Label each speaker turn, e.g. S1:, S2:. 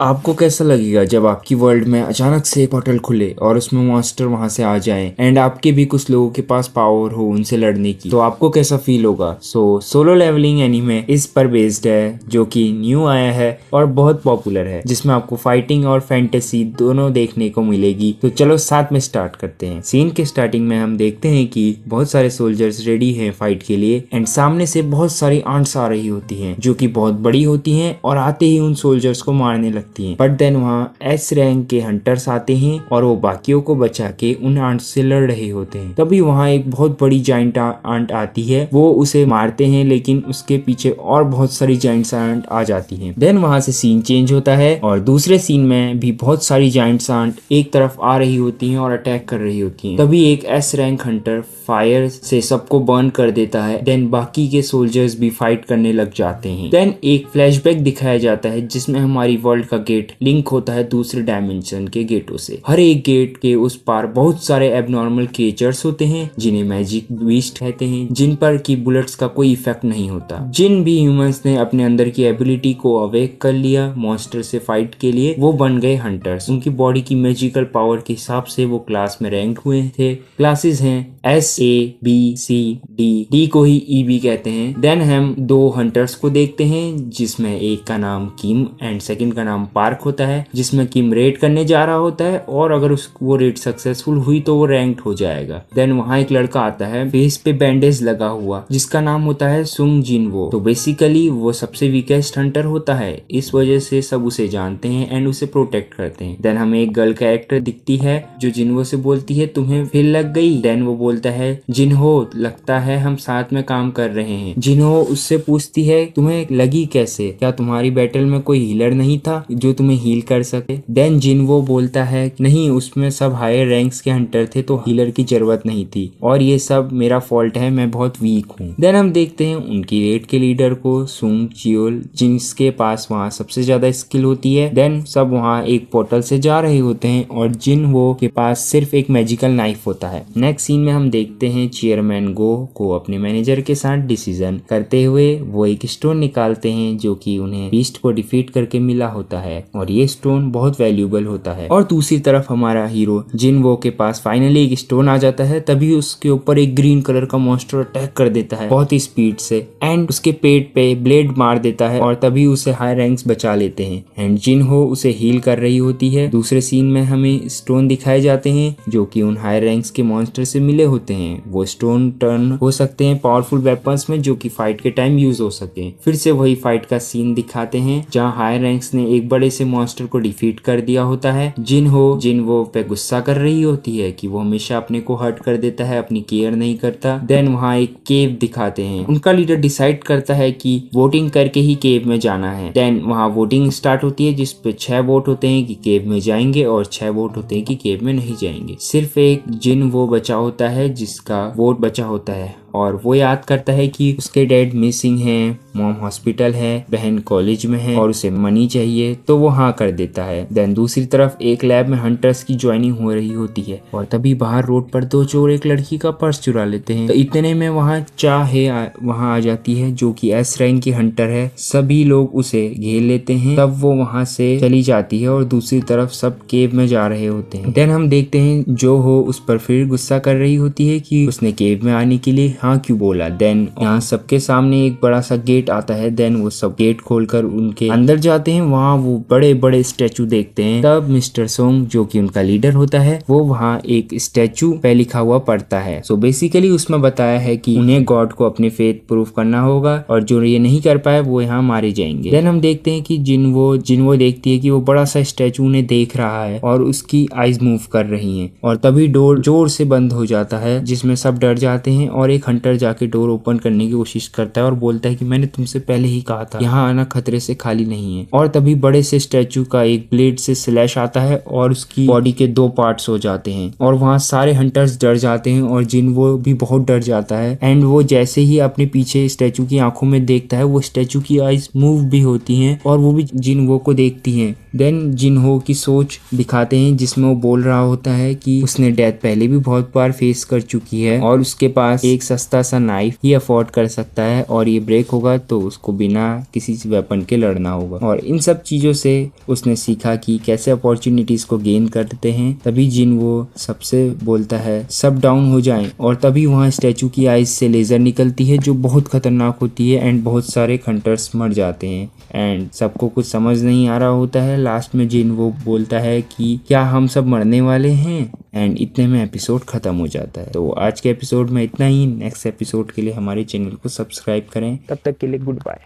S1: आपको कैसा लगेगा जब आपकी वर्ल्ड में अचानक से एक पोर्टल खुले और उसमें मॉन्स्टर वहां से आ जाएं एंड आपके भी कुछ लोगों के पास पावर हो उनसे लड़ने की, तो आपको कैसा फील होगा। सोलो लेवलिंग एनीमे इस पर बेस्ड है जो कि न्यू आया है और बहुत पॉपुलर है, जिसमें आपको फाइटिंग और फैंटेसी दोनों देखने को मिलेगी। तो चलो साथ में स्टार्ट करते हैं। सीन के स्टार्टिंग में हम देखते हैं कि बहुत सारे सोल्जर्स रेडी हैं फाइट के लिए एंड सामने से बहुत सारी आंट्स आ रही होती हैं जो कि बहुत बड़ी होती हैं और आते ही उन सोल्जर्स को मारने लगती हैं। बट देन वहाँ एस रैंक के हंटर्स आते हैं और वो बाकियों को बचा के उन आंट से लड़ रहे होते हैं। तभी वहाँ एक बहुत बड़ी जाइंट आंट आती है, वो उसे मारते हैं लेकिन उसके पीछे और बहुत सारी जाइंट आंट आ जाती हैं। देन वहाँ से सीन चेंज होता है और दूसरे सीन में भी बहुत सारी जाइंट आंट एक तरफ आ रही होती हैं और अटैक कर रही होती हैं। तभी एक एस रैंक हंटर फायर से सबको बर्न कर देता है। देन बाकी के सोल्जर्स भी फाइट करने लग जाते हैं। देन एक फ्लैशबैक दिखाया जाता है जिसमें हमारी वर्ल्ड का गेट लिंक होता है दूसरे डायमेंशन के गेटों से। हर एक गेट के उस पार बहुत सारे एबनॉर्मल क्रिएचर्स होते हैं जिन्हें मैजिक बीस्ट कहते हैं, जिन पर की बुलेट्स का कोई इफेक्ट नहीं होता। जिन भी ह्यूमंस ने अपने अंदर की एबिलिटी को अवेक कर लिया मॉन्स्टर से फाइट के लिए, वो बन गए हंटर्स। उनकी बॉडी की मैजिकल पावर के हिसाब से वो क्लास में रैंक हुए थे। क्लासेस हैं एस, ए, बी, सी, डी को ही ई भी कहते हैं। देन हम दो हंटर्स को देखते हैं जिसमें एक का नाम किम एंड सेकंड का नाम पार्क होता है, जिसमें किम रेड करने जा रहा होता है और अगर वो रेड सक्सेसफुल हुई तो वो रैंक्ड हो जाएगा। देन वहाँ एक लड़का आता है फेस पे बैंडेज लगा हुआ जिसका नाम होता है सुंग जिनवो। तो बेसिकली वो सबसे वीकेस्ट हंटर होता है, इस वजह से सब उसे जानते हैं एंड उसे प्रोटेक्ट करते हैं। देन हमें एक गर्ल कैरेक्टर दिखती है जो जिनवो से बोलती है तुम्हें फिर लग गई। देन वो बोलता है जिन्हो लगता है हम साथ में काम कर रहे हैं। जिन्हो उससे पूछती है तुम्हें लगी कैसे, क्या तुम्हारी बैटल में कोई हीलर नहीं था जो तुम्हें हील कर सके। देन जिन्हो बोलता है नहीं, उसमें सब हायर रैंक्स के हंटर थे तो हीलर की जरूरत नहीं थी और ये सब मेरा फॉल्ट है, मैं बहुत वीक हूँ। देन हम देखते हैं उनकी रेड के लीडर को सुंग चियोल, जिसके पास वहाँ सबसे ज्यादा स्किल होती है। देन सब वहाँ एक पोर्टल से जा रहे होते हैं और जिन्हो के पास सिर्फ एक मैजिकल नाइफ होता है। नेक्स्ट सीन में हम देखते हैं चेयरमैन गो को अपने मैनेजर के साथ डिसीजन करते हुए वो एक स्टोन निकालते हैं जो कि उन्हें बीस्ट को डिफीट करके मिला होता है और ये स्टोन बहुत वैल्यूएबल होता है। और दूसरी तरफ हमारा हीरो जिन्हो के पास फाइनली एक स्टोन आ जाता है, तभी उसके ऊपर एक ग्रीन कलर का मॉन्स्टर अटैक कर देता है बहुत ही स्पीड से एंड उसके पेट पे ब्लेड मार देता है और तभी उसे हाई रैंक्स बचा लेते हैं एंड जिन्हो उसे हील कर रही होती है। दूसरे सीन में हमें स्टोन दिखाए जाते हैं जो कि उन हाई रैंक्स के मॉन्स्टर से मिले होते हैं। वो स्टोन टर्न हो सकते हैं पावरफुल वेपन्स में जो कि फाइट के टाइम यूज हो सके। फिर से वही फाइट का सीन दिखाते हैं जहां हाई रैंक्स ने एक बड़े से मॉन्स्टर को डिफीट कर दिया होता है। जिन्हो पे गुस्सा कर रही होती है कि वो हमेशा अपने को हर्ट कर देता है, अपनी केयर नहीं करता। देन वहाँ एक केव दिखाते हैं। उनका लीडर डिसाइड करता है कि वोटिंग करके ही केव में जाना है। देन वहाँ वोटिंग स्टार्ट होती है जिसपे 6 वोट होते हैं कि केव में जाएंगे और 6 वोट होते हैं कि केव में नहीं जाएंगे। सिर्फ एक जिन्हो बचा होता है जिसका वोट बचा होता है और वो याद करता है कि उसके डैड मिसिंग हैं, मॉम हॉस्पिटल है, बहन कॉलेज में है और उसे मनी चाहिए, तो वो हाँ कर देता है। देन दूसरी तरफ एक लैब में हंटर्स की ज्वाइनिंग हो रही होती है और तभी बाहर रोड पर दो चोर एक लड़की का पर्स चुरा लेते हैं। तो इतने में वहाँ वहाँ आ जाती है जो कि एस रैंक की हंटर है। सभी लोग उसे घेर लेते हैं, तब वो वहाँ से चली जाती है और दूसरी तरफ सब केव में जा रहे होते हैं। देन हम देखते हैं जो हो उस पर फिर गुस्सा कर रही होती है कि उसने केव में आने के लिए हाँ क्यों बोला। देन यहाँ सबके सामने एक बड़ा सा गेट आता है। देन वो सब गेट खोलकर उनके अंदर जाते हैं। वहाँ वो बड़े बड़े स्टैचू देखते हैं। तब मिस्टर सोंग जो कि उनका लीडर होता है वो वहाँ एक स्टैचू पे लिखा हुआ पढ़ता है। सो बेसिकली उसमें बताया है कि उन्हें गॉड को अपने फेथ प्रूफ करना होगा और जो ये नहीं कर पाए वो यहाँ मारे जाएंगे। देन हम देखते हैं कि जिन्हो देखती है कि वो बड़ा सा स्टैचू उन्हें देख रहा है और उसकी आईज मूव कर रही हैं और तभी डोर जोर से बंद हो जाता है जिसमें सब डर जाते हैं और एक हंटर जाके डोर ओपन करने की कोशिश करता है और बोलता है कि मैंने तुमसे पहले ही कहा था यहाँ आना खतरे से खाली नहीं है। और तभी बड़े से स्टैचू का एक ब्लेड से स्लैश आता है और उसकी बॉडी के 2 पार्ट्स हो जाते हैं और वहाँ सारे हंटर्स डर जाते हैं और जिन्हो भी बहुत डर जाता है एंड वो जैसे ही अपने पीछे स्टैचू की आंखों में देखता है वो स्टैचू की आईज मूव भी होती हैं और वो भी जिन्हो को देखती हैं। देन जिन्हो की सोच दिखाते हैं जिसमें वो बोल रहा होता है कि उसने डेथ पहले भी बहुत बार फेस कर चुकी है और उसके पास एक सा सस्ता सा नाइफ ही अफोर्ड कर सकता है और ये ब्रेक होगा तो उसको बिना किसी वेपन के लड़ना होगा। और इन सब चीजों से उसने सीखा कि कैसे अपॉर्चुनिटीज को गेन करते हैं। तभी जिन वो सबसे बोलता है सब डाउन हो जाएं और तभी वहाँ स्टैचू की आइज से लेजर निकलती है जो बहुत खतरनाक होती है एंड बहुत सारे हंटर्स मर जाते हैं एंड सबको कुछ समझ नहीं आ रहा होता है। लास्ट में जिन वो बोलता है कि क्या हम सब मरने वाले हैं एंड इतने में एपिसोड खत्म हो जाता है। तो आज के एपिसोड में इतना ही। नेक्स्ट एपिसोड के लिए हमारे चैनल को सब्सक्राइब करें। तब तक के लिए गुड बाय।